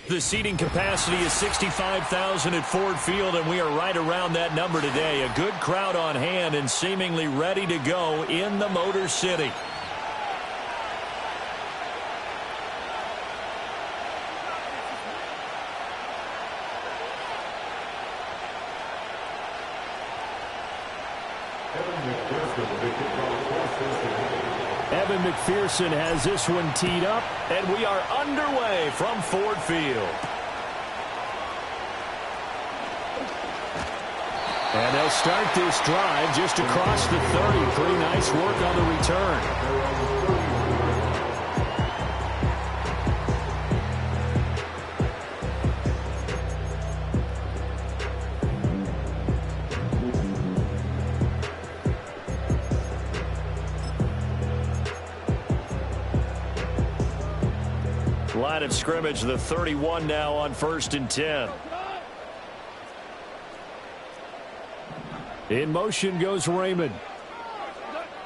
The seating capacity is 65,000 at Ford Field, and we are right around that number today. A good crowd on hand and seemingly ready to go in the Motor City. Evan McPherson has this one teed up, and we are underway from Ford Field. And they'll start this drive just across the 30. Pretty nice work on the return. Line of scrimmage, the 31 now on 1st and 10. In motion goes Raymond.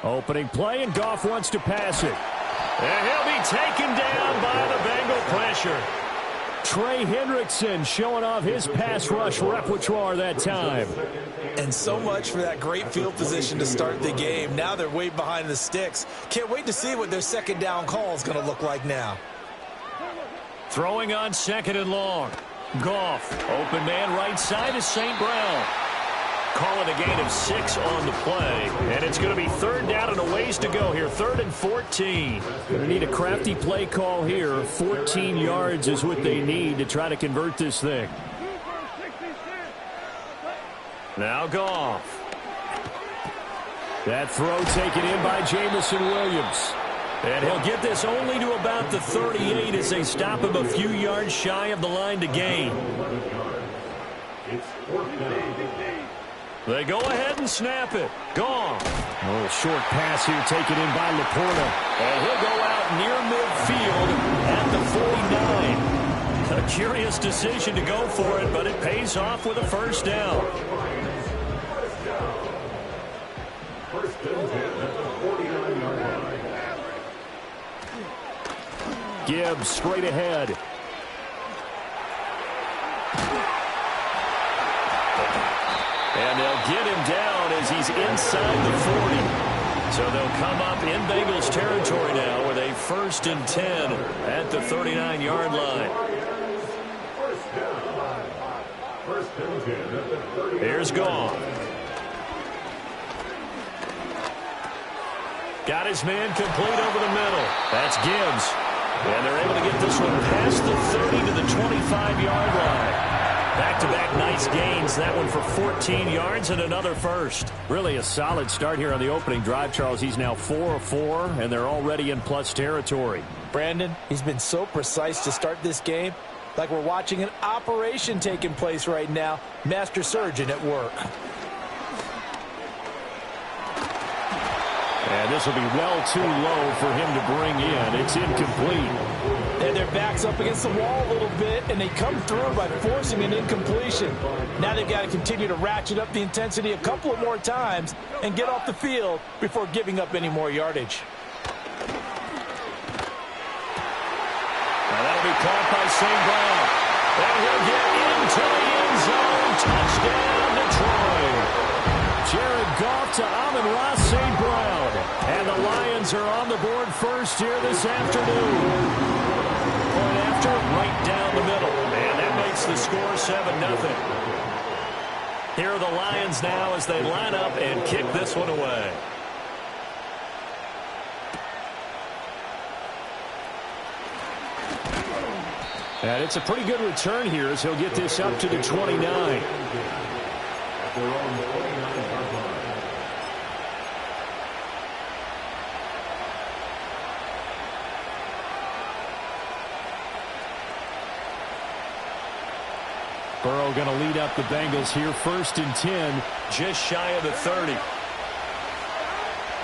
Opening play, and Goff wants to pass it. And he'll be taken down by the Bengal pressure. Trey Hendrickson showing off his pass rush repertoire that time. And so much for that great field position to start the game. Now they're way behind the sticks. Can't wait to see what their second down call is going to look like now. Throwing on 2nd and long. Goff. Open man right side is St. Brown. Calling a gain of 6 on the play. And it's going to be 3rd down and a ways to go here. 3rd and 14. Going to need a crafty play call here. 14 yards is what they need to try to convert this thing. Now Goff. That throw taken in by Jamison Williams. And he'll get this only to about the 38 as they stop him a few yards shy of the line to gain. They go ahead and snap it. Gone. A little short pass here taken in by Laporta. And he'll go out near midfield at the 49. A curious decision to go for it, but it pays off with a 1st down. First and 10 at the 49-yard line. Gibbs straight ahead. And they'll get him down as he's inside the 40. So they'll come up in Bengals territory now with a 1st and 10 at the 39-yard line. Here's Goff. Got his man complete over the middle. That's Gibbs. And they're able to get this one past the 30 to the 25-yard line. Back-to-back nice gains. That one for 14 yards and another 1st. Really a solid start here on the opening drive, Charles. He's now 4 of 4, and they're already in plus territory. Brandon, he's been so precise to start this game. Like we're watching an operation taking place right now. Master surgeon at work. And this will be well too low for him to bring in. It's incomplete. And their back's up against the wall a little bit, and they come through by forcing an incompletion. Now they've got to continue to ratchet up the intensity a couple of more times and get off the field before giving up any more yardage. Now that'll be caught by St. Brown. And he'll get into the end zone. Touchdown, Detroit. Jared Goff to Amon-Ra St. Brown. And the Lions are on the board first here this afternoon. Point after, right down the middle. And that makes the score 7-0. Here are the Lions now as they line up and kick this one away. And it's a pretty good return here as he'll get this up to the 29. Burrow going to lead up the Bengals here, 1st and 10, just shy of the 30.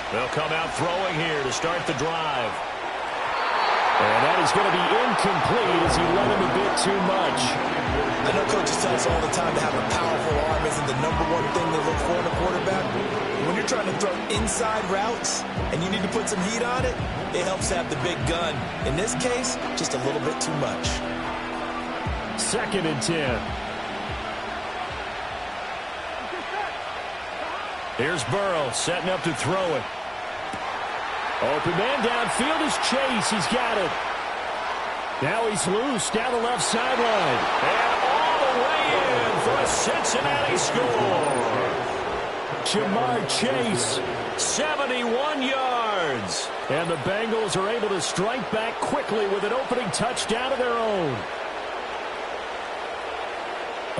They'll come out throwing here to start the drive. And that is going to be incomplete as he led him a bit too much. I know coaches tell us all the time to have a powerful arm isn't the #1 thing they look for in a quarterback. When you're trying to throw inside routes and you need to put some heat on it, it helps to have the big gun. In this case, just a little bit too much. 2nd and 10. Here's Burrow setting up to throw it. Open man downfield is Chase. He's got it. Now he's loose down the left sideline. And all the way in for a Cincinnati score. Jamar Chase, 71 yards. And the Bengals are able to strike back quickly with an opening touchdown of their own.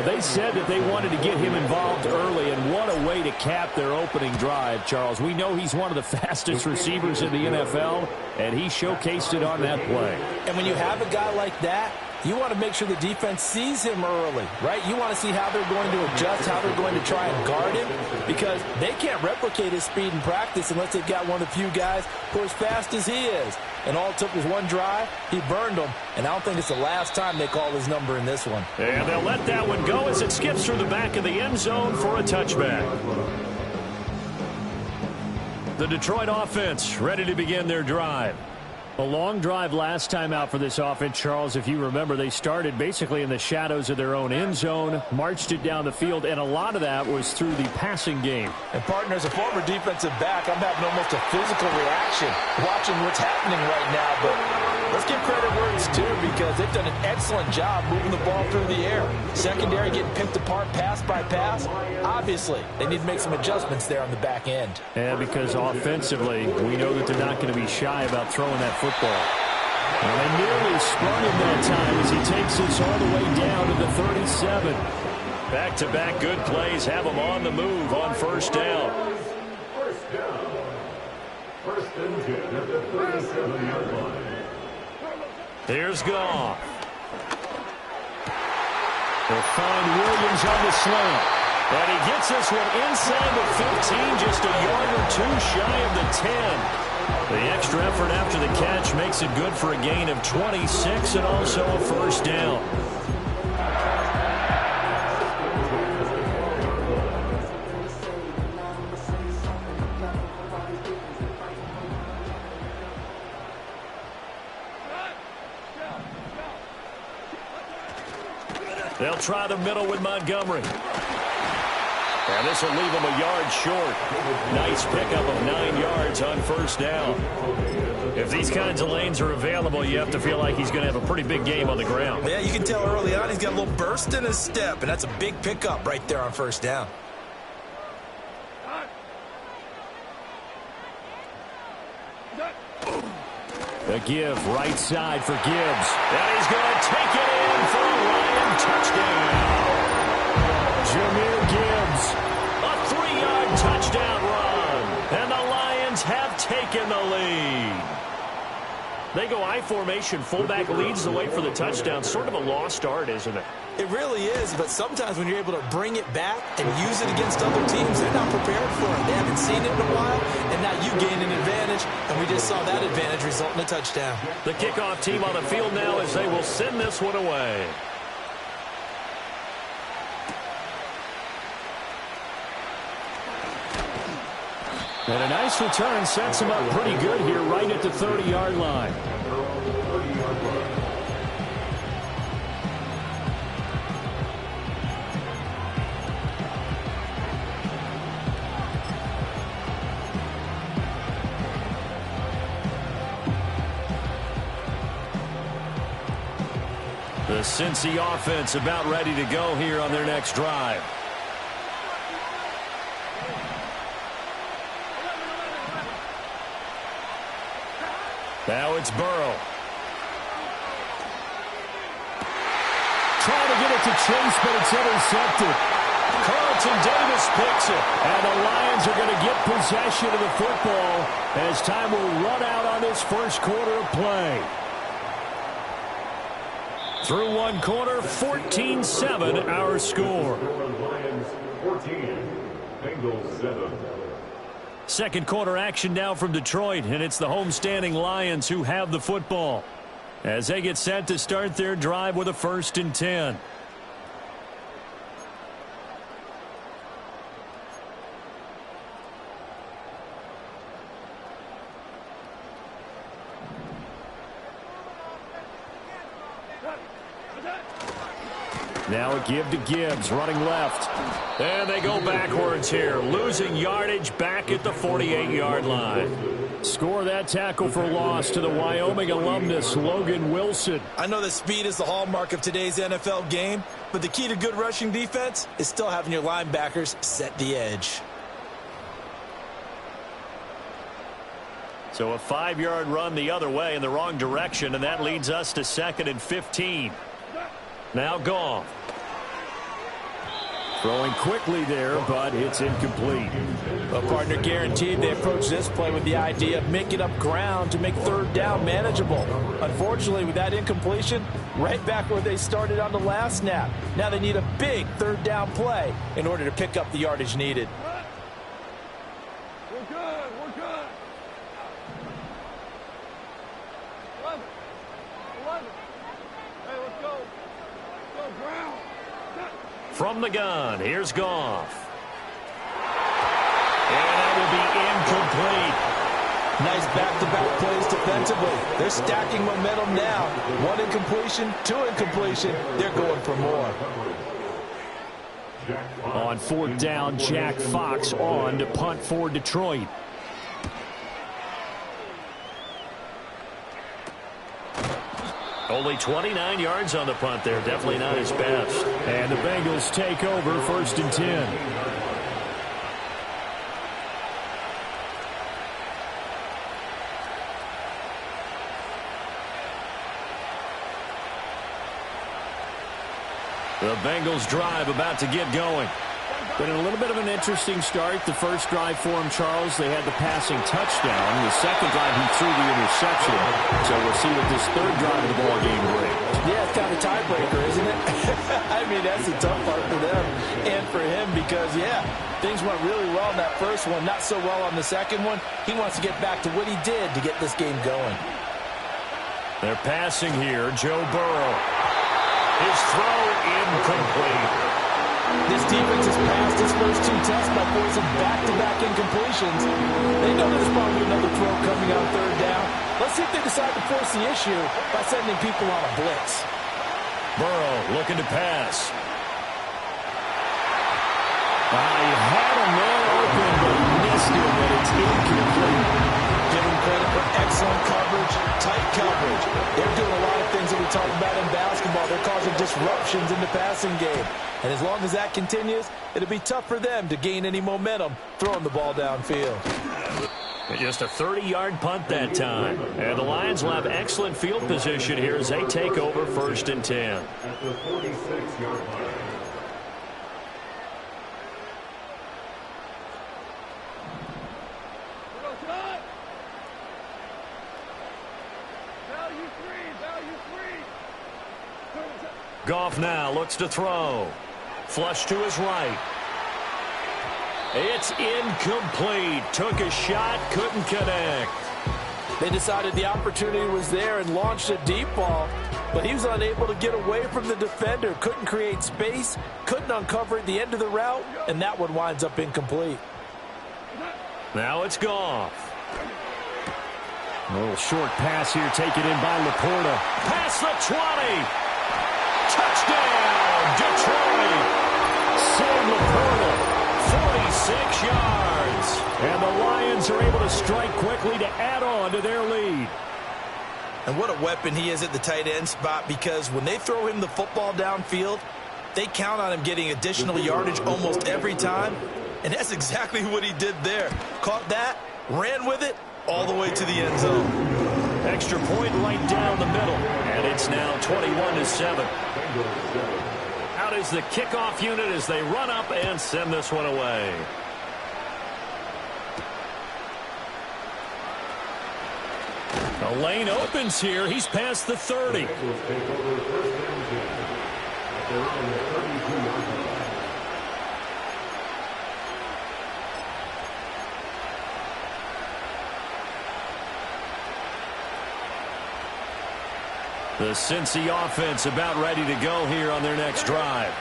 They said that they wanted to get him involved early, and what a way to cap their opening drive, Charles. We know he's one of the fastest receivers in the NFL, and he showcased it on that play. And when you have a guy like that, you want to make sure the defense sees him early, right? You want to see how they're going to adjust, how they're going to try and guard him, because they can't replicate his speed in practice unless they've got one of the few guys who are as fast as he is. And all it took was one drive. He burned them, and I don't think it's the last time they call his number in this one. And they'll let that one go as it skips through the back of the end zone for a touchback. The Detroit offense ready to begin their drive. A long drive last time out for this offense, Charles. If you remember, they started basically in the shadows of their own end zone, marched it down the field, and a lot of that was through the passing game. And, partner, as a former defensive back, I'm having almost a physical reaction watching what's happening right now. But let's give credit where it's due, because they've done an excellent job moving the ball through the air. Secondary getting picked apart pass by pass. Obviously, they need to make some adjustments there on the back end. And because offensively, we know that they're not going to be shy about throwing that football. And they nearly sprung him that time as he takes this all the way down to the 37. Back-to-back good plays have him on the move on 1st down. First down. 1st and 10 at the 37-yard line. Here's Goff. They'll find Williams on the slant. And he gets this one inside the 15, just a yard or two shy of the 10. The extra effort after the catch makes it good for a gain of 26 and also a 1st down. They'll try the middle with Montgomery. And this will leave him a yard short. Nice pickup of 9 yards on 1st down. If these kinds of lanes are available, you have to feel like he's going to have a pretty big game on the ground. Yeah, you can tell early on he's got a little burst in his step, and that's a big pickup right there on 1st down. The give right side for Gibbs. And he's going to take it in for a Lion touchdown. Jahmyr Gibbs, a 3-yard touchdown run. And the Lions have taken the lead. They go I formation. Fullback leads the way for the touchdown. Sort of a lost art, isn't it? It really is, but sometimes when you're able to bring it back and use it against other teams, they're not prepared for it. They haven't seen it in a while, and now you gain an advantage, and we just saw that advantage result in a touchdown. The kickoff team on the field now as they will send this one away. And a nice return sets him up pretty good here right at the 30-yard line. The Cincy offense about ready to go here on their next drive. Now it's Burrow. Trying to get it to Chase, but it's intercepted. Carlton Davis picks it. And the Lions are going to get possession of the football as time will run out on this first quarter of play. Through one quarter, 14-7 our score. Lions 14, Bengals 7. Second quarter action now from Detroit, and it's the homestanding Lions who have the football as they get set to start their drive with a 1st and 10. Now a give to Gibbs, running left. And they go backwards here, losing yardage back at the 48-yard line. Score that tackle for loss to the Wyoming alumnus, Logan Wilson. I know that speed is the hallmark of today's NFL game, but the key to good rushing defense is still having your linebackers set the edge. So a 5-yard run the other way in the wrong direction, and that leads us to 2nd and 15. Now Goff. Throwing quickly there, but it's incomplete. Well, partner, guaranteed they approach this play with the idea of making up ground to make 3rd down manageable. Unfortunately, with that incompletion, right back where they started on the last snap. Now they need a big 3rd down play in order to pick up the yardage needed. We're good. We're good. 11. Hey, let's go. Let's go, ground. From the gun, here's Goff. And that will be incomplete. Nice back-to-back plays defensively. They're stacking momentum now. 1 incompletion, 2 incompletion. They're going for more. On 4th down, Jack Fox on to punt for Detroit. Only 29 yards on the punt there. Definitely not his best. And the Bengals take over 1st and 10. The Bengals drive about to get going. Been a little bit of an interesting start. The first drive for him, Charles, they had the passing touchdown. The second drive, he threw the interception. So we'll see what this 3rd drive of the ball game brings. Yeah, it's kind of a tiebreaker, isn't it? I mean, that's the tough part for them and for him because, yeah, things went really well in that first one, not so well on the second one. He wants to get back to what he did to get this game going. They're passing here. Joe Burrow. His throw incomplete. This defense has passed its first 2 tests by forcing back-to-back incompletions. They know there's probably another throw coming on 3rd down. Let's see if they decide to force the issue by sending people on a blitz. Burrow looking to pass. He had a man open, but he missed it, and it's incomplete. Give him credit for excellent coverage, tight coverage. They're doing a lot of things that we talk about in basketball. They're causing disruptions in the passing game. And as long as that continues, it'll be tough for them to gain any momentum throwing the ball downfield. Just a 30-yard punt that time. And the Lions will have excellent field position here as they take over 1st and 10. At the 46-yard line. Goff now looks to throw. Flush to his right. It's incomplete. Took a shot, couldn't connect. They decided the opportunity was there and launched a deep ball, but he was unable to get away from the defender. Couldn't create space, couldn't uncover at the end of the route, and that one winds up incomplete. Now it's Goff. A little short pass here taken in by Laporta. Past the 20. Touchdown, Detroit. Sam Laporta, 46 yards. And the Lions are able to strike quickly to add on to their lead. And what a weapon he is at the tight end spot, because when they throw him the football downfield, they count on him getting additional yardage almost every time. And that's exactly what he did there. Caught that, ran with it, all the way to the end zone. Extra point right down the middle. And it's now 21-7. Out is the kickoff unit as they run up and send this one away. The lane opens here. He's past the 30. The Cincy offense about ready to go here on their next drive.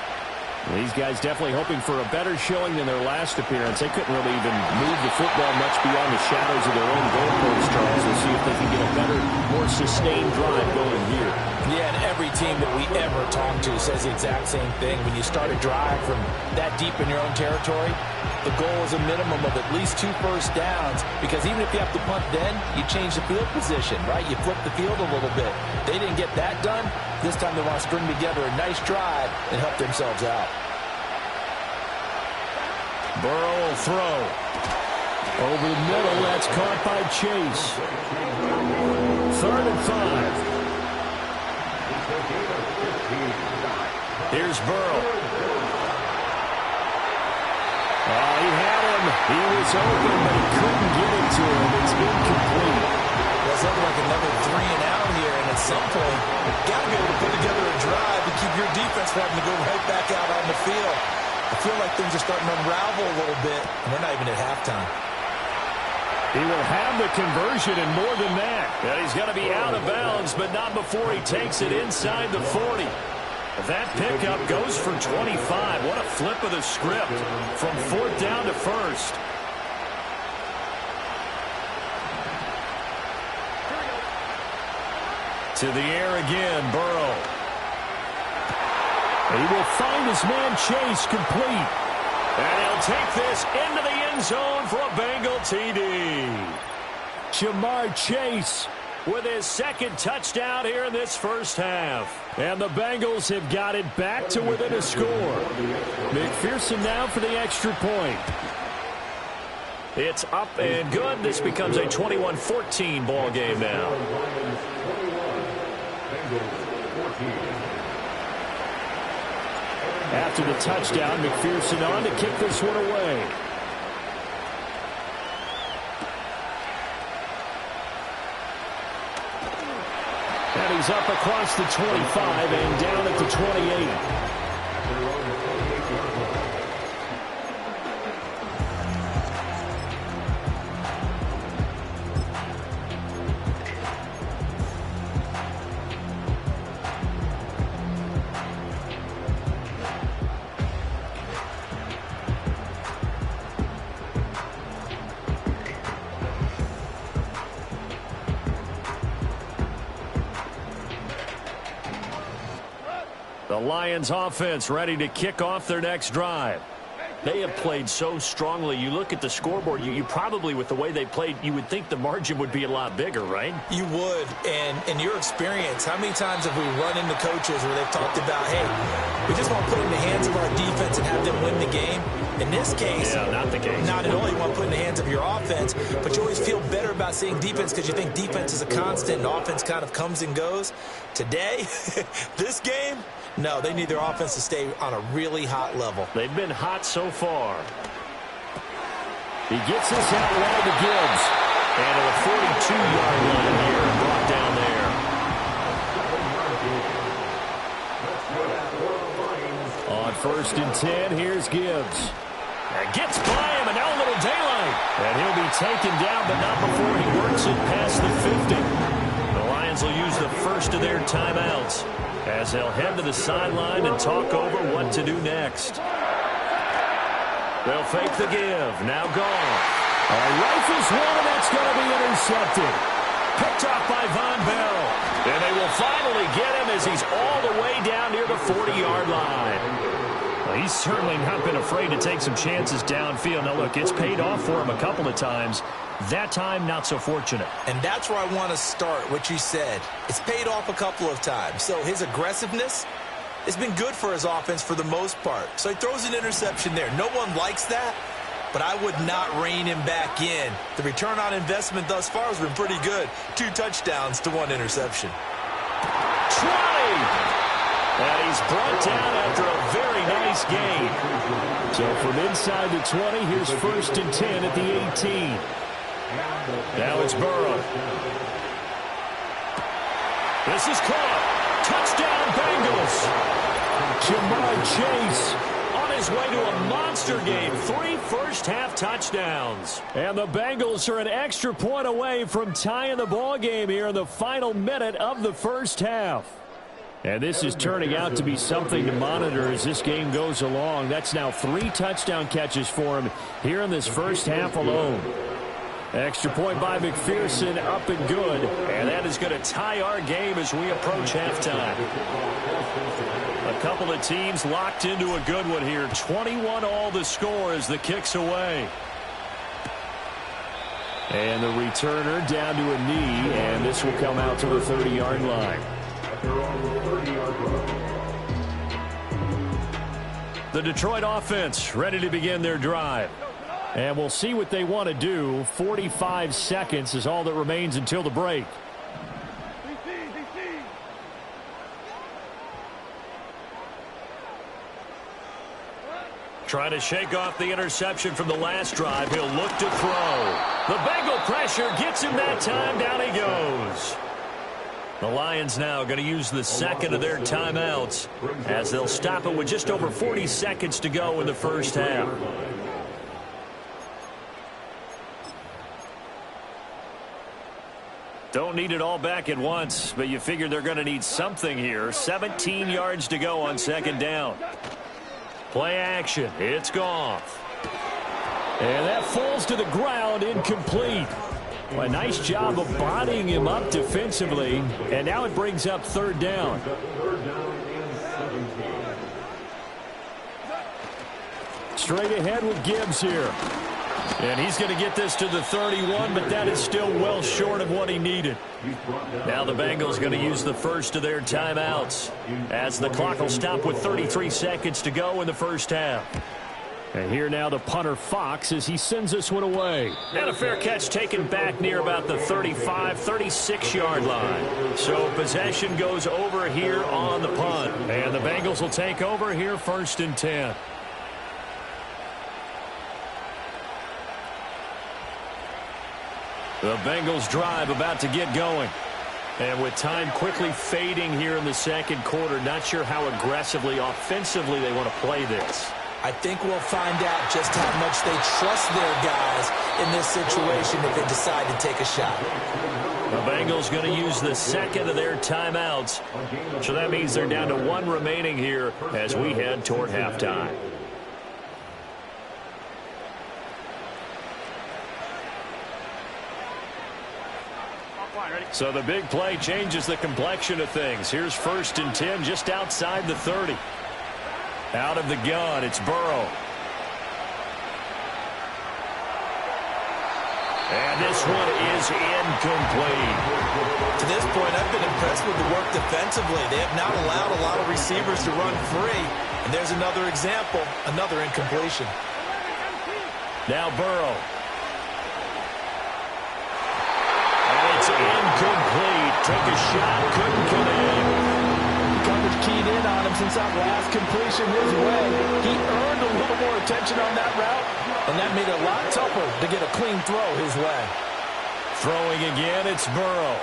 These guys definitely hoping for a better showing than their last appearance. They couldn't really even move the football much beyond the shadows of their own goalposts, Charles. We'll see if they can get a better, more sustained drive going here. Yeah, and every team that we ever talk to says the exact same thing. When you start a drive from that deep in your own territory, the goal is a minimum of at least 2 first downs, because even if you have to punt then, you change the field position, right? You flip the field a little bit. They didn't get that done. This time they want to string together a nice drive and help themselves out. Burrow will throw. Over the middle, that's caught by Chase. 3rd and 5. Here's Burrow. Oh, he had him. He was open, but he couldn't get it to him. It's incomplete. Well, it's looking like another 3 and out here, and at some point, you've got to be able to put together a drive to keep your defense from having to go right back out on the field. I feel like things are starting to unravel a little bit, and we're not even at halftime. He will have the conversion and more than that. And he's going to be out of bounds, but not before he takes it inside the 40. That pickup goes for 25. What a flip of the script from 4th down to 1st. To the air again, Burrow. He will find his man Chase complete. And he'll take this into the end zone for a Bengal TD. Jamar Chase with his 2nd touchdown here in this first half. And the Bengals have got it back to within a score. McPherson now for the extra point. It's up and good. This becomes a 21-14 ball game now. After the touchdown, McPherson on to kick this one away. And he's up across the 25 and down at the 28. The Lions offense ready to kick off their next drive. They have played so strongly. You look at the scoreboard, you probably, with the way they played, you would think the margin would be a lot bigger, right? You would. And in your experience, how many times have we run into coaches where they've talked about, hey, we just want to put it in the hands of our defense and have them win the game? In this case, yeah, not the case. Not at all. You want to put it in the hands of your offense, but you always feel better about seeing defense because you think defense is a constant and offense kind of comes and goes. Today, this game, no, they need their offense to stay on a really hot level. They've been hot so far. He gets this out wide to Gibbs. And at the 42-yard line here and brought down there. On 1st and 10, here's Gibbs. And gets by him, and now a little daylight. And he'll be taken down, but not before he works it past the 50. The Lions will use the first of their timeouts as they'll head to the sideline and talk over what to do next. They'll fake the give. Now gone. Rifles one, and that's going to be intercepted. Picked off by Von Bell. And they will finally get him as he's all the way down near the 40-yard line. Well, he's certainly not been afraid to take some chances downfield. Now, look, it's paid off for him a couple of times. That time, not so fortunate. And that's where I want to start, what you said. It's paid off a couple of times. So his aggressiveness has been good for his offense for the most part. So he throws an interception there. No one likes that, but I would not rein him back in. The return on investment thus far has been pretty good. 2 touchdowns to 1 interception. 20! And he's brought down after a very nice gain. So from inside the 20, here's 1st and 10 at the 18. Now it's Burrow. This is caught. Touchdown, Bengals. Jamar Chase on his way to a monster game. 3 first-half touchdowns. And the Bengals are an extra point away from tying the ball game here in the final minute of the first half. And this is turning out to be something to monitor as this game goes along. That's now 3 touchdown catches for him here in this first half alone. Extra point by McPherson, up and good. And that is going to tie our game as we approach halftime. A couple of teams locked into a good one here. 21-all the score as the kick's away. And the returner down to a knee, and this will come out to the 30-yard line. The Detroit offense ready to begin their drive. And we'll see what they want to do. 45 seconds is all that remains until the break. Trying to shake off the interception from the last drive. He'll look to throw. The Bengal pressure gets him that time. Down he goes. The Lions now going to use the second of their timeouts as they'll stop it with just over 40 seconds to go in the first half. Don't need it all back at once, but you figure they're going to need something here. 17 yards to go on second down. Play action. It's gone. And that falls to the ground, incomplete. A nice job of bodying him up defensively, and now it brings up third down. Straight ahead with Gibbs here. And he's going to get this to the 31, but that is still well short of what he needed. Now the Bengals going to use the first of their timeouts as the clock will stop with 33 seconds to go in the first half. And here now the punter Fox as he sends this one away. And a fair catch taken back near about the 35, 36-yard line. So possession goes over here on the punt. And the Bengals will take over here first and 10. The Bengals drive about to get going. And with time quickly fading here in the second quarter, not sure how aggressively, offensively they want to play this. I think we'll find out just how much they trust their guys in this situation if they decide to take a shot. The Bengals going to use the second of their timeouts. So that means they're down to 1 remaining here as we head toward halftime. So the big play changes the complexion of things. Here's first and 10 just outside the 30. Out of the gun, it's Burrow. And this one is incomplete. To this point, I've been impressed with the work defensively. They have not allowed a lot of receivers to run free. And there's another example, another incompletion. Now Burrow. It's incomplete. Took a shot, couldn't connect. Coverage keyed in on him since that last completion his way. He earned a little more attention on that route, and that made it a lot tougher to get a clean throw his way. Throwing again, it's Burrow.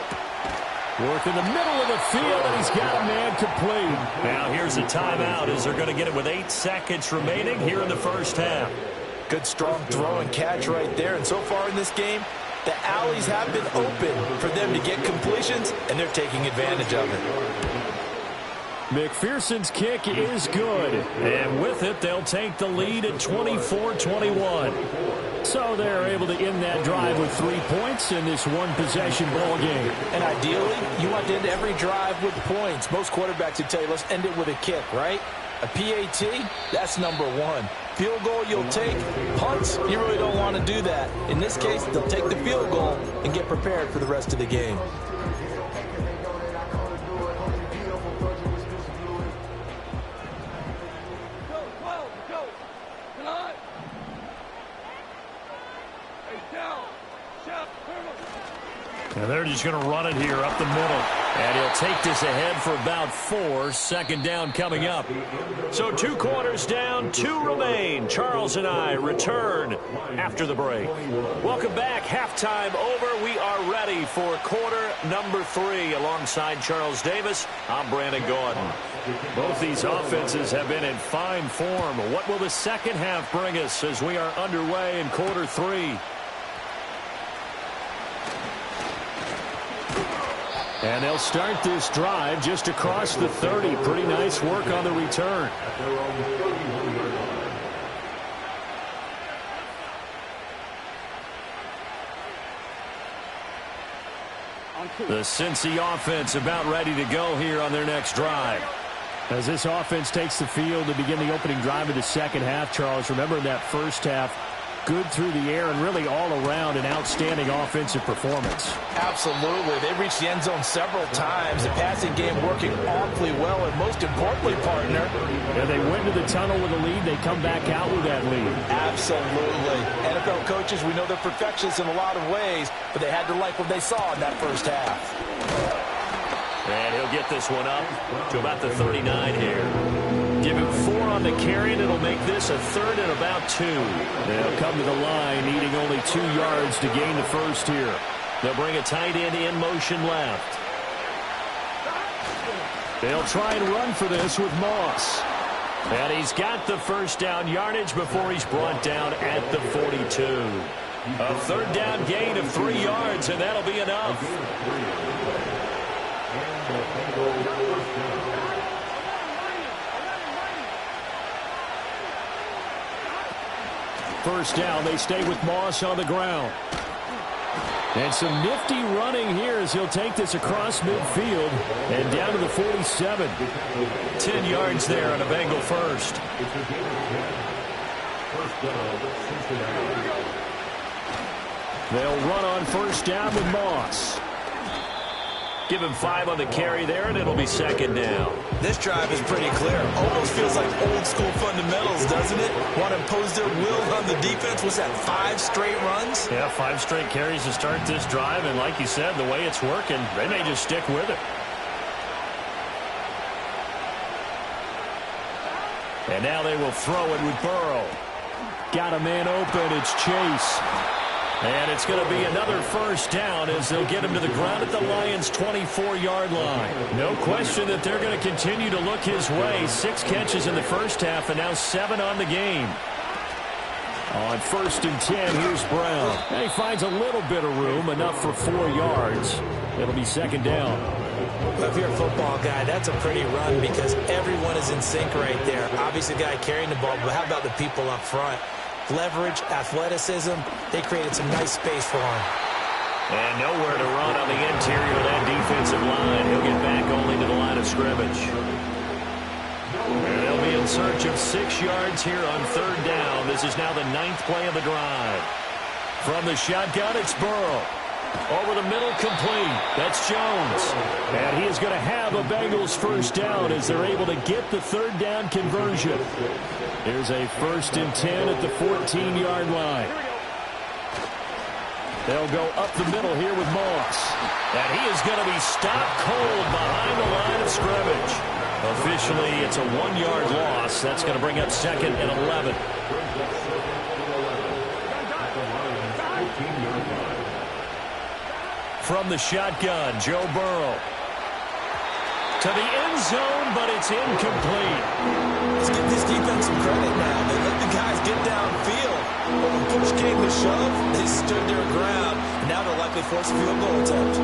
Work in the middle of the field, and he's got a man complete. Now here's a timeout as they're going to get it with 8 seconds remaining here in the first half. Good strong throw and catch right there, and so far in this game, the alleys have been open for them to get completions, and they're taking advantage of it. McPherson's kick is good, and with it, they'll take the lead at 24-21. So they're able to end that drive with 3 points in this one-possession ball game. And ideally, you want to end every drive with points. Most quarterbacks would tell you, let's end it with a kick, right? A PAT, that's number 1. Field goal you'll take. Punts, you really don't want to do that. In this case, they'll take the field goal and get prepared for the rest of the game. And they're just going to run it here up the middle. And he'll take this ahead for about 4. Second down coming up. So 2 quarters down, 2 remain. Charles and I return after the break. Welcome back. Halftime over. We are ready for quarter number 3. Alongside Charles Davis, I'm Brandon Gordon. Both these offenses have been in fine form. What will the second half bring us as we are underway in quarter 3? And they'll start this drive just across the 30. Pretty nice work on the return. The Cincy offense about ready to go here on their next drive. As this offense takes the field to begin the opening drive of the second half, Charles, remember in that first half, good through the air and really all around an outstanding offensive performance. Absolutely. They reached the end zone several times. The passing game working awfully well, and most importantly, partner. Yeah, they went to the tunnel with a lead. They come back out with that lead. Absolutely. NFL coaches, we know they're perfectionists in a lot of ways, but they had to like what they saw in that first half. And he'll get this one up to about the 39 here. Give him 4 on the carry, and it'll make this a 3rd and about 2. They'll come to the line, needing only 2 yards to gain the first here. They'll bring a tight end in motion left. They'll try and run for this with Moss. And he's got the first down yardage before he's brought down at the 42. A 3rd down gain of 3 yards, and that'll be enough. First down, they stay with Moss on the ground. And some nifty running here as he'll take this across midfield and down to the 47. 10 yards there on a Bengal first. They'll run on first down with Moss. Give him 5 on the carry there, and it'll be second down. This drive is pretty clear. Almost feels like old school fundamentals, doesn't it? Want to impose their will on the defense. Was that 5 straight runs? Yeah, 5 straight carries to start this drive, and like you said, the way it's working, they may just stick with it. And now they will throw it with Burrow. Got a man open. It's Chase. And it's going to be another first down as they'll get him to the ground at the Lions' 24-yard line. No question that they're going to continue to look his way. 6 catches in the first half and now 7 on the game. On 1st and 10, here's Brown. And he finds a little bit of room, enough for 4 yards. It'll be second down. Well, if you're a football guy, that's a pretty run because everyone is in sync right there. Obviously, the guy carrying the ball, but how about the people up front? Leverage, athleticism, they created some nice space for him. And nowhere to run on the interior of that defensive line. He'll get back only to the line of scrimmage. And they'll be in search of 6 yards here on 3rd down. This is now the 9th play of the drive. From the shotgun, it's Burrow. Over the middle, complete. That's Jones. And he is going to have a Bengals first down as they're able to get the 3rd down conversion. Here's a 1st and 10 at the 14-yard line. They'll go up the middle here with Moss. And he is going to be stopped cold behind the line of scrimmage. Officially, it's a 1-yard loss. That's going to bring up 2nd and 11. From the shotgun, Joe Burrow. To the end zone, but it's incomplete. Let's give this defense some credit now. They let the guys get downfield. But when push came to shove, they stood their ground. And now they'll likely force a field goal attempt.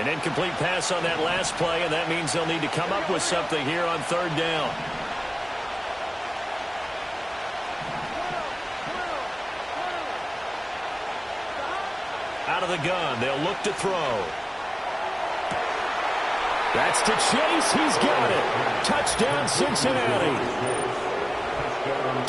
An incomplete pass on that last play, and that means they'll need to come up with something here on 3rd down. Out of the gun, they'll look to throw. That's to Chase. He's got it. Touchdown, Cincinnati.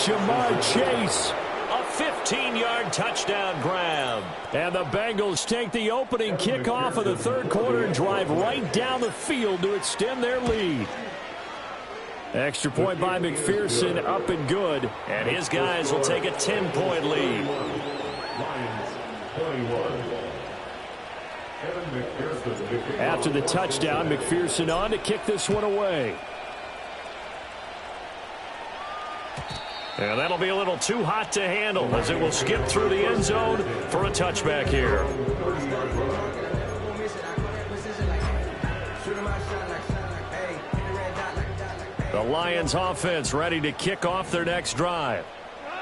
Jamar Chase, a 15-yard touchdown grab. And the Bengals take the opening kickoff of the 3rd quarter and drive right down the field to extend their lead. Extra point by McPherson, up and good. And his guys will take a 10-point lead. Lions 21. After the touchdown, McPherson on to kick this one away. And that'll be a little too hot to handle as it will skip through the end zone for a touchback here. The Lions offense ready to kick off their next drive.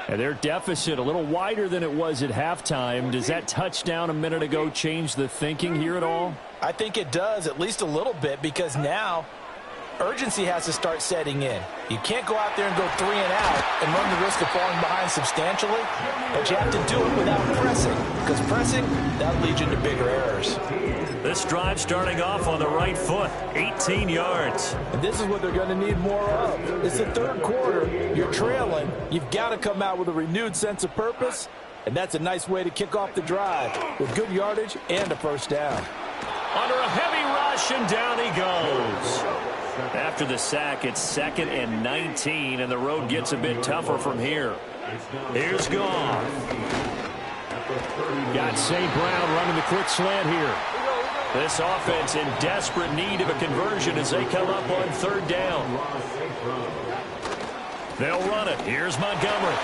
And their deficit a little wider than it was at halftime. Does that touchdown a minute ago change the thinking here at all? I think it does, at least a little bit, because now urgency has to start setting in. You can't go out there and go 3 and out and run the risk of falling behind substantially, but you have to do it without pressing, because pressing, that leads you into bigger errors. This drive starting off on the right foot, 18 yards. And this is what they're going to need more of. It's the third quarter. You're trailing. You've got to come out with a renewed sense of purpose, and that's a nice way to kick off the drive with good yardage and a first down. Under a heavy rush, and down he goes. After the sack, it's 2nd and 19, and the road gets a bit tougher from here. Here's Goff. Got St. Brown running the quick slant here. This offense in desperate need of a conversion as they come up on 3rd down. They'll run it. Here's Montgomery.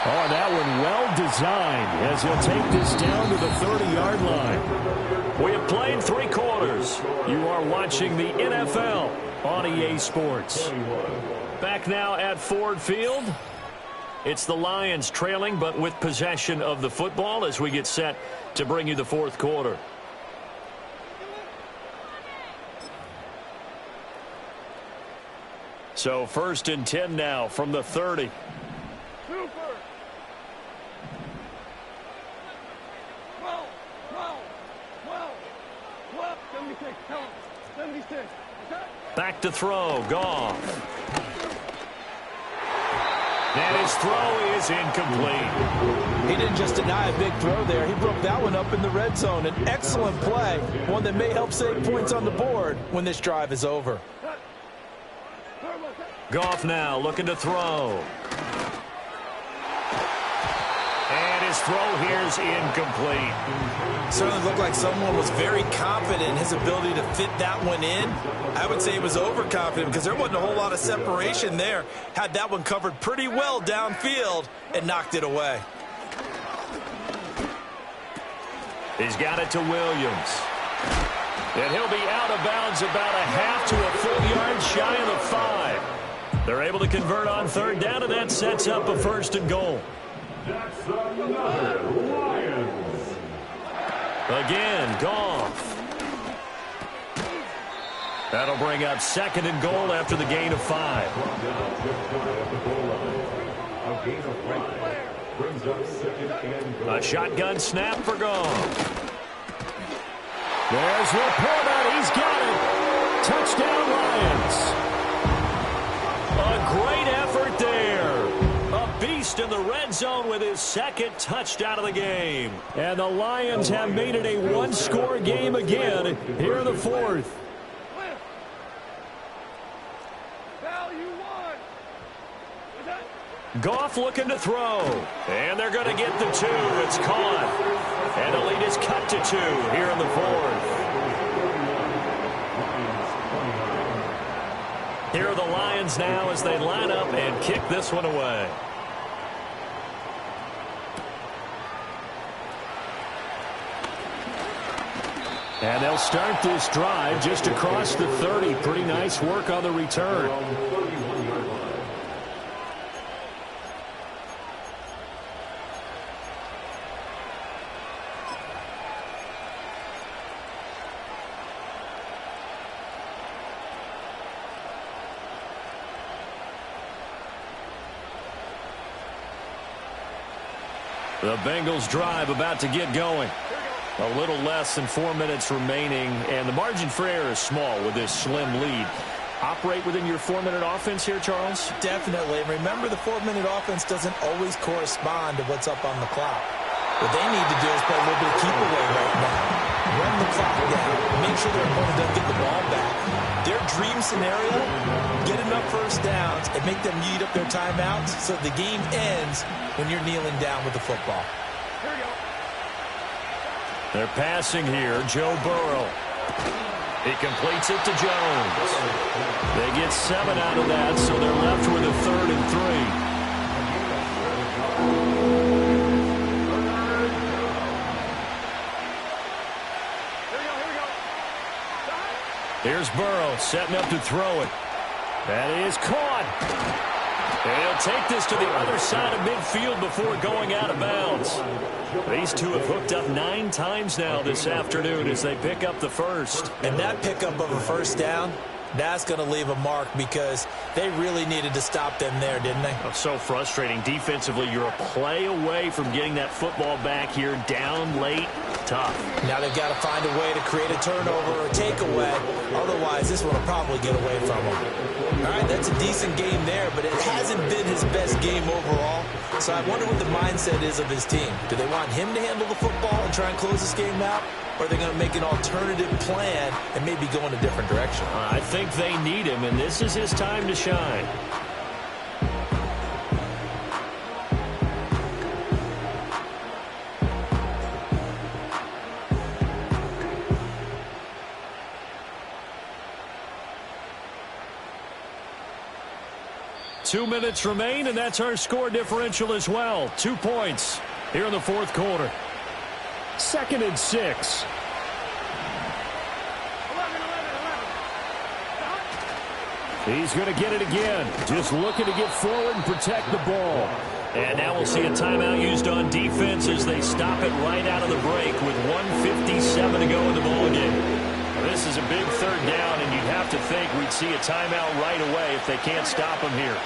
Oh, that one well designed as he'll take this down to the 30-yard line. We have played 3 quarters. You are watching the NFL on EA Sports. Back now at Ford Field. It's the Lions trailing, but with possession of the football as we get set to bring you the 4th quarter. So 1st and 10 now from the 30. Super. 12, 76, 76. Back to throw, Goff. And his throw is incomplete. He didn't just deny a big throw there. He broke that one up in the red zone. An excellent play, one that may help save points on the board when this drive is over. Goff now looking to throw. And his throw here's incomplete. Certainly looked like someone was very confident in his ability to fit that one in. I would say he was overconfident because there wasn't a whole lot of separation there. Had that one covered pretty well downfield and knocked it away. He's got it to Williams. And he'll be out of bounds about a half to a full yard shy of the 5. They're able to convert on 3rd down, and that sets up a 1st and goal. That's another Lions. Again, Goff. That'll bring up 2nd and goal after the gain of 5. A shotgun snap for Goff. There's Laporta. He's got it. Touchdown, Lions. A great effort there. A beast in the red zone with his 2nd touchdown of the game. And the Lions have made it a one-score game again here in the 4th. Goff looking to throw. And they're going to get the 2. It's caught. And the lead is cut to 2 here in the 4th. Here are the Lions now as they line up and kick this one away. And they'll start this drive just across the 30. Pretty nice work on the return. The Bengals drive about to get going. A little less than 4 minutes remaining, and the margin for error is small with this slim lead. Operate within your 4-minute offense here, Charles? Definitely. And remember, the 4-minute offense doesn't always correspond to what's up on the clock. What they need to do is play a little bit of keep away right now. Run the clock down. Make sure their opponent doesn't get the ball back. Their dream scenario, get enough first downs and make them eat up their timeouts so the game ends when you're kneeling down with the football. Here we go. They're passing here. Joe Burrow. He completes it to Jones. They get 7 out of that, so they're left with a 3rd and 3. Here's Burrow setting up to throw it. That is caught. And he'll take this to the other side of midfield before going out of bounds. These two have hooked up 9 times now this afternoon as they pick up the first. And that pickup of a first down, that's going to leave a mark because they really needed to stop them there, didn't they? It's so frustrating. Defensively, you're a play away from getting that football back here down late. Tough. Now they've got to find a way to create a turnover or takeaway. Otherwise, this one will probably get away from them. All right, that's a decent game there, but it hasn't been his best game overall. So I wonder what the mindset is of his team. Do they want him to handle the football and try and close this game out? Or are they going to make an alternative plan and maybe go in a different direction? I think they need him, and this is his time to shine. Two minutes remain, and that's our score differential as well. 2 points here in the fourth quarter. 2nd and 6. 11. He's going to get it again. Just looking to get forward and protect the ball. And now we'll see a timeout used on defense as they stop it right out of the break with 1:57 to go in the ballgame. This is a big 3rd down, and you'd have to think we'd see a timeout right away if they can't stop him here.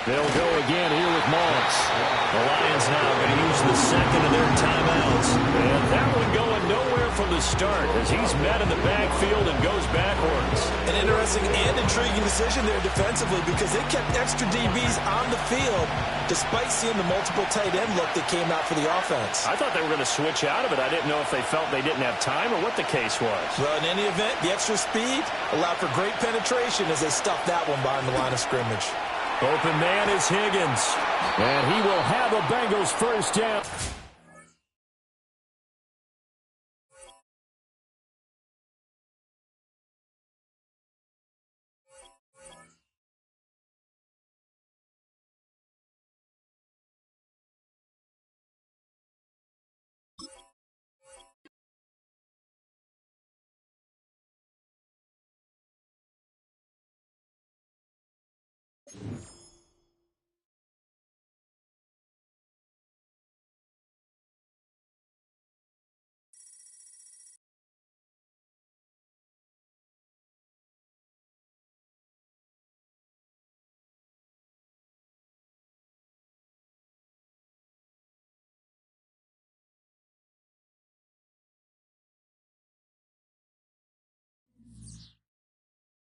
They'll go again here with Moss. The Lions now going to use the 2nd of their timeouts. And that one going nowhere from the start as he's met in the backfield and goes backwards. An interesting and intriguing decision there defensively because they kept extra DBs on the field despite seeing the multiple tight end look that came out for the offense. I thought they were going to switch out of it. I didn't know if they felt they didn't have time or what the case was. Well, in any event, the extra speed allowed for great penetration as they stuffed that one behind the line of scrimmage. Open man is Higgins. And he will have a Bengals first down.